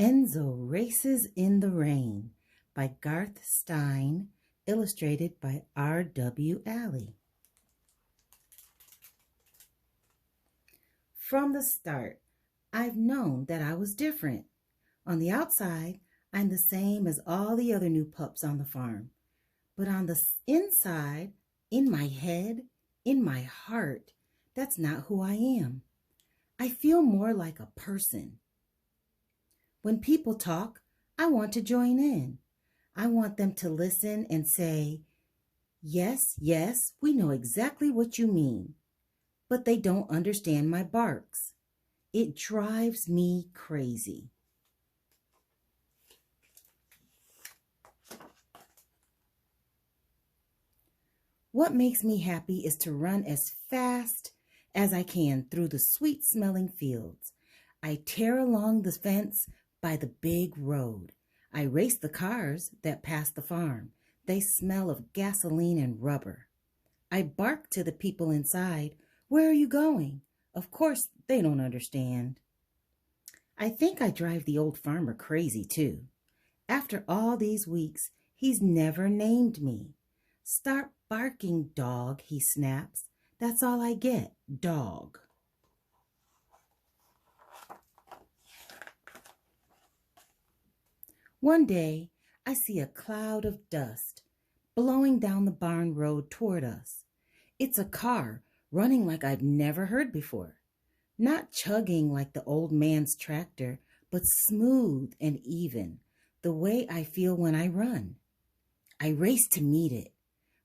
Enzo Races in the Rain by Garth Stein, illustrated by R.W. Alley. From the start, I've known that I was different. On the outside, I'm the same as all the other new pups on the farm. But on the inside, in my head, in my heart, that's not who I am. I feel more like a person. When people talk, I want to join in. I want them to listen and say, "Yes, yes, we know exactly what you mean." But they don't understand my barks. It drives me crazy. What makes me happy is to run as fast as I can through the sweet-smelling fields. I tear along the fence by the big road. I race the cars that pass the farm. They smell of gasoline and rubber. I bark to the people inside, "Where are you going?" Of course, they don't understand. I think I drive the old farmer crazy, too. After all these weeks, he's never named me. "Start barking, dog," he snaps. That's all I get, dog. One day, I see a cloud of dust blowing down the barn road toward us. It's a car running like I've never heard before. Not chugging like the old man's tractor, but smooth and even, the way I feel when I run. I race to meet it,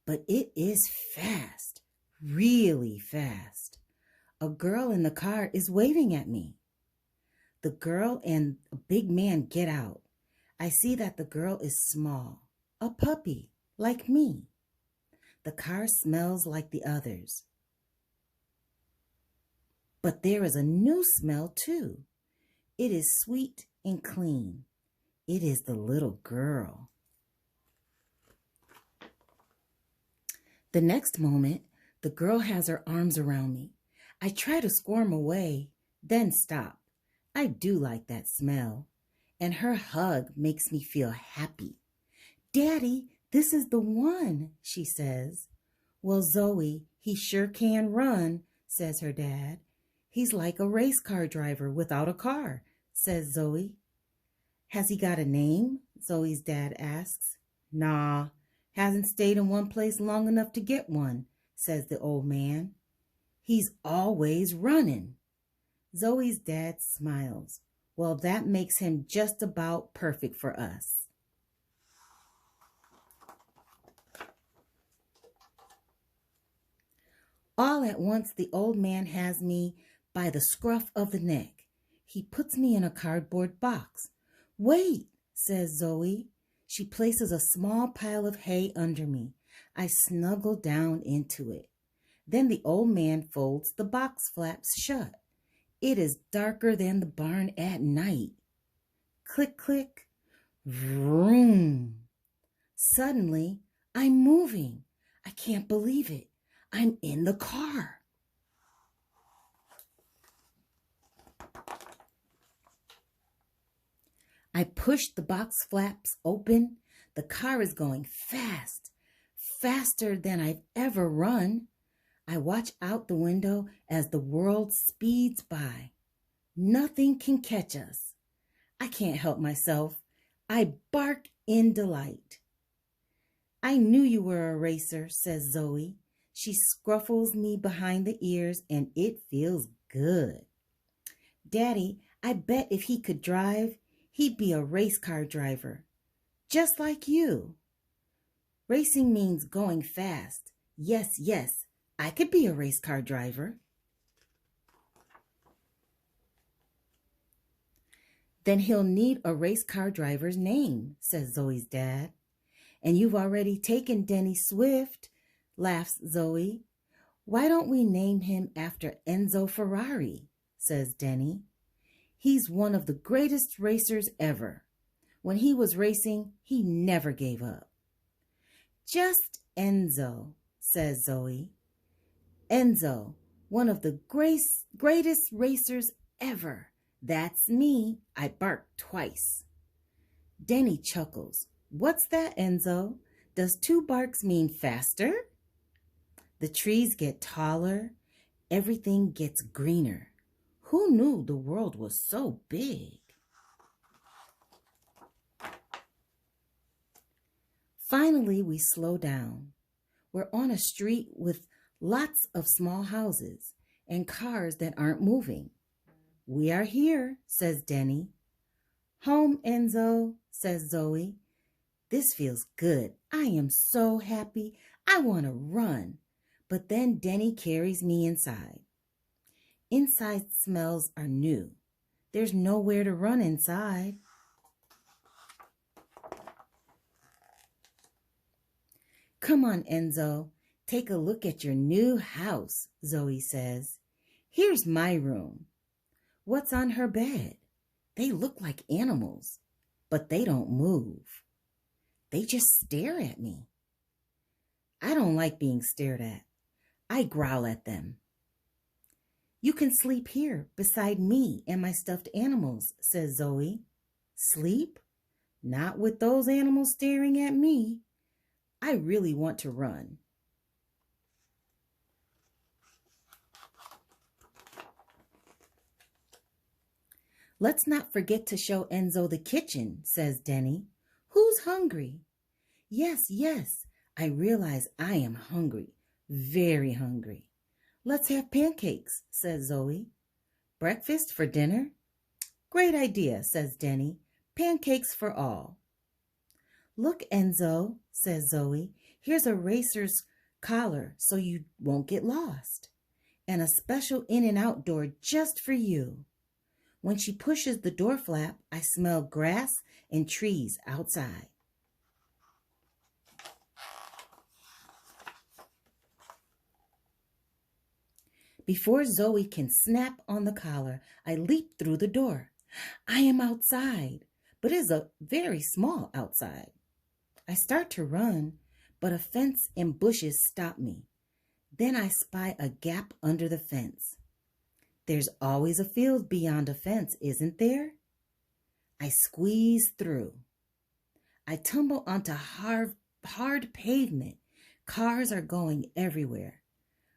but it is fast, really fast. A girl in the car is waving at me. The girl and a big man get out. I see that the girl is small, a puppy, like me. The car smells like the others. But there is a new smell too. It is sweet and clean. It is the little girl. The next moment, the girl has her arms around me. I try to squirm away, then stop. I do like that smell. And her hug makes me feel happy. "Daddy, this is the one," she says. "Well, Zoe, he sure can run," says her dad. "He's like a race car driver without a car," says Zoe. "Has he got a name?" Zoe's dad asks. "Nah, hasn't stayed in one place long enough to get one," says the old man. "He's always running." Zoe's dad smiles. "Well, that makes him just about perfect for us." All at once, the old man has me by the scruff of the neck. He puts me in a cardboard box. "Wait," says Zoe. She places a small pile of hay under me. I snuggle down into it. Then the old man folds the box flaps shut. It is darker than the barn at night. Click, click, vroom. Suddenly, I'm moving. I can't believe it. I'm in the car. I push the box flaps open. The car is going fast, faster than I've ever run. I watch out the window as the world speeds by. Nothing can catch us. I can't help myself. I bark in delight. "I knew you were a racer," says Zoe. She scruffles me behind the ears and it feels good. "Daddy, I bet if he could drive, he'd be a race car driver, just like you." "Racing means going fast. Yes, yes, I could be a race car driver." "Then he'll need a race car driver's name," says Zoe's dad. "And you've already taken Denny Swift," laughs Zoe. "Why don't we name him after Enzo Ferrari?" says Denny. "He's one of the greatest racers ever. When he was racing, he never gave up." "Just Enzo," says Zoe. "Enzo, one of the greatest racers ever. That's me. I barked twice. Denny chuckles. What's that, Enzo? Does two barks mean faster? The trees get taller. Everything gets greener. Who knew the world was so big? Finally, we slow down. We're on a street with lots of small houses and cars that aren't moving. We are here, says Denny. Home, Enzo, says Zoe. This feels good. I am so happy. I want to run. But then Denny carries me inside. Inside smells are new. There's nowhere to run inside. Come on, Enzo. Take a look at your new house, Zoe says. Here's my room. What's on her bed? They look like animals, but they don't move. They just stare at me. I don't like being stared at. I growl at them. You can sleep here beside me and my stuffed animals, says Zoe. Sleep? Not with those animals staring at me. I really want to run. Let's not forget to show Enzo the kitchen, says Denny. Who's hungry? Yes, yes, I realize I am hungry, very hungry. Let's have pancakes, says Zoe. Breakfast for dinner? Great idea, says Denny. Pancakes for all. Look, Enzo, says Zoe. Here's a racer's collar so you won't get lost. And a special in and out door just for you. When she pushes the door flap, I smell grass and trees outside. Before Zoe can snap on the collar, I leap through the door. I am outside, but it is a very small outside. I start to run, but a fence and bushes stop me. Then I spy a gap under the fence. There's always a field beyond a fence, isn't there? I squeeze through. I tumble onto hard pavement. Cars are going everywhere.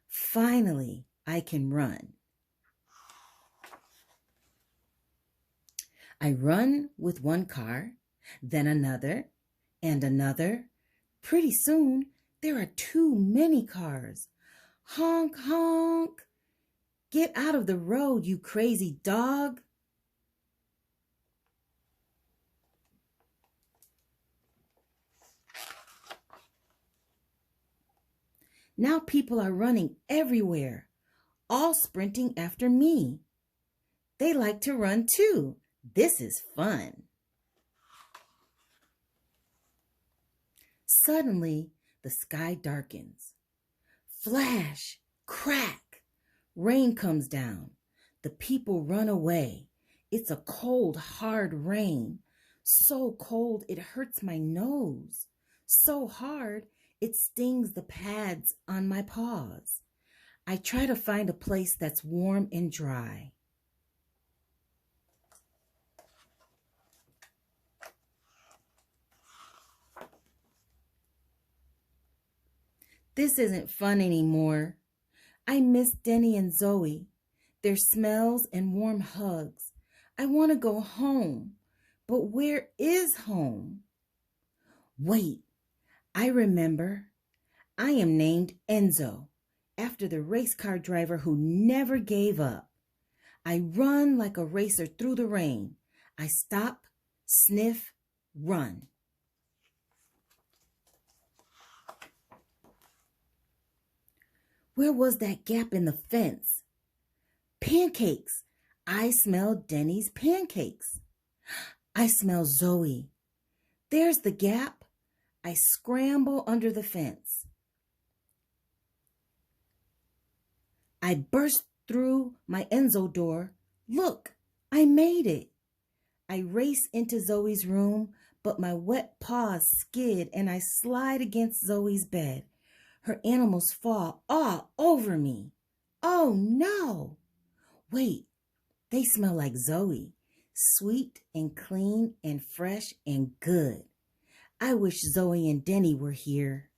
Finally, I can run. I run with one car, then another, and another. Pretty soon, there are too many cars. Honk, honk. Get out of the road, you crazy dog. Now people are running everywhere, all sprinting after me. They like to run too. This is fun. Suddenly, the sky darkens. Flash, crack. Rain comes down. The people run away. It's a cold, hard rain. So cold it hurts my nose. So hard it stings the pads on my paws. I try to find a place that's warm and dry. This isn't fun anymore. I miss Denny and Zoe, their smells and warm hugs. I want to go home, but where is home? Wait, I remember. I am named Enzo, after the race car driver who never gave up. I run like a racer through the rain. I stop, sniff, run. Where was that gap in the fence? Pancakes. I smell Denny's pancakes. I smell Zoe. There's the gap. I scramble under the fence. I burst through my Enzo door. Look, I made it. I race into Zoe's room, but my wet paws skid and I slide against Zoe's bed. Her animals fall all over me. Oh no! Wait, They smell like Zoe, sweet and clean and fresh and good. I wish Zoe and Denny were here.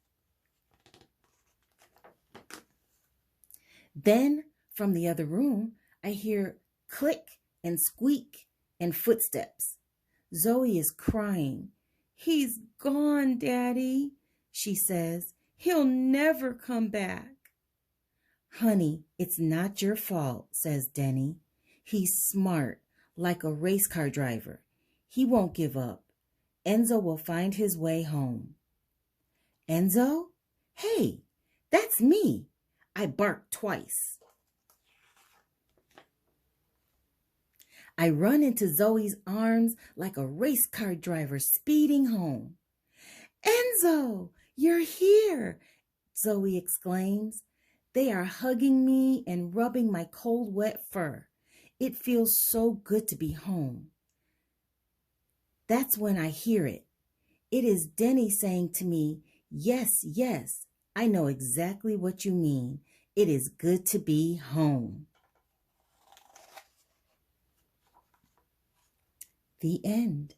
Then, from the other room, I hear click and squeak and footsteps. Zoe is crying. "He's gone, Daddy," she says. "He'll never come back." "Honey, it's not your fault," says Denny. "He's smart, like a race car driver. He won't give up. Enzo will find his way home." "Enzo? Hey, that's me." I bark twice. I run into Zoe's arms like a race car driver speeding home. "Enzo, you're here," Zoe exclaims. They are hugging me and rubbing my cold, wet fur. It feels so good to be home. That's when I hear it. It is Denny saying to me, "Yes, yes, I know exactly what you mean. It is good to be home." The end.